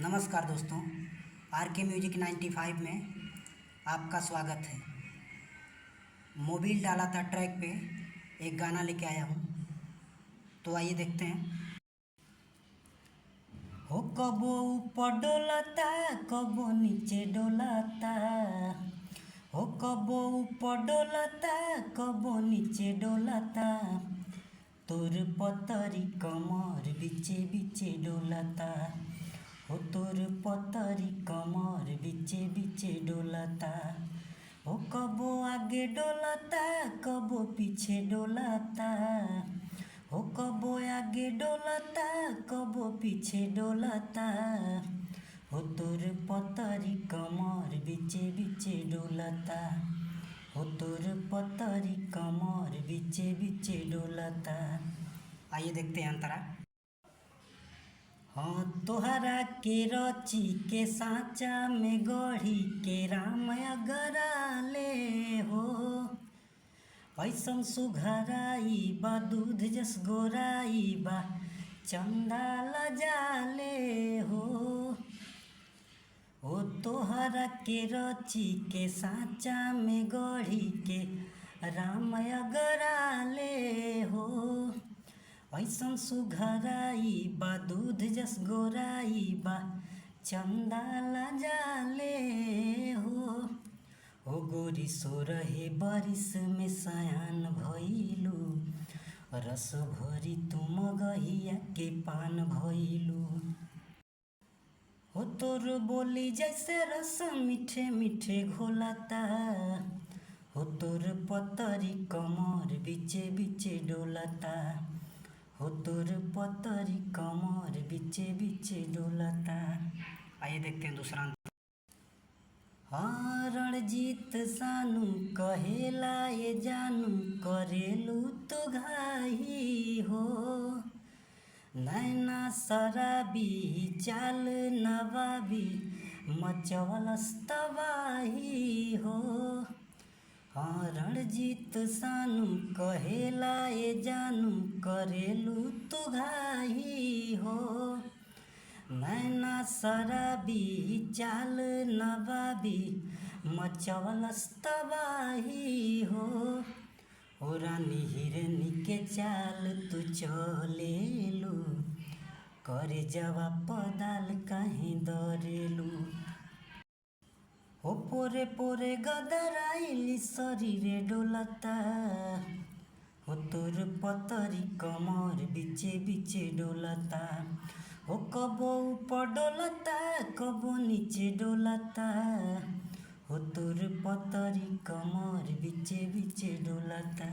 नमस्कार दोस्तों, आर के म्यूजिक 95 में आपका स्वागत है। मोबिल डाला था ट्रैक पे एक गाना लेके आया हूँ, तो आइए देखते हैं। हो कबो ऊपर डोलाता कबो नीचे डोलाता, हो कबो ऊपर डोलाता कबो नीचे डोलाता, तोर पतरी कमर बिचे बिचे डोलाता, हो तोर पतरी कमर बिचे बिचे डोलाता, हो कबो आगे डोलाता कबो पीछे डोलाता, हो कबो आगे डोलाता कबो पीछे डोलाता, हो तोर पतरी कमर बिचे बिचे डोलाता, हो तोर पतरी कमर बिचे बिचे डोलाता। आइए देखते हैं अंतरा। हाँ तोहरा के रची के साँचा में गढ़ी के राम अगराले हो, ऐसन सुघराई बा दूध जस गोराई बा चंदा लजाले हो, ओ तोहरा के रची के साँचा में गढ़ी के राम अगराले हो, ऐसन सुघराई बा दूध जस गोराई बा चंदा लजाले हो, हो गोरी सोरहे बारिश में सयान भइलू, रस भरी तुम गहिया के पान भइलू, हो तोर बोली जैसे रस मीठे मीठे घोलाता, हो तोर पतरी कमर बिचे बिचे डोलाता, हो तोर पतरी कमर बिचे बिचे डोलाता। आइए देखते हैं दूसरा। हाँ रणजीत सानू कहेला ये जानू करेलू तो घाही हो, नैना शराबी चाल नवाबी मचवलस तबाही हो, हाँ रणजीत सानू कहेला ये जानू करेलू तो घाही हो, नैना शराबी चाल नवाबी मचवलस तबाही हो, हो रानी हिरनी के चाल तू चलेलू, करे जवा पदाल कहीं दरेलू, हो पोरे पोरे गदराइली शरीरे डोलता, हो तोर पतरी कमर बिचे बिचे डोलता, हो कबो ऊपर डोलता कबो नीचे डोलता, हो तोर पतरी कमर बिचे बिचे डोलता।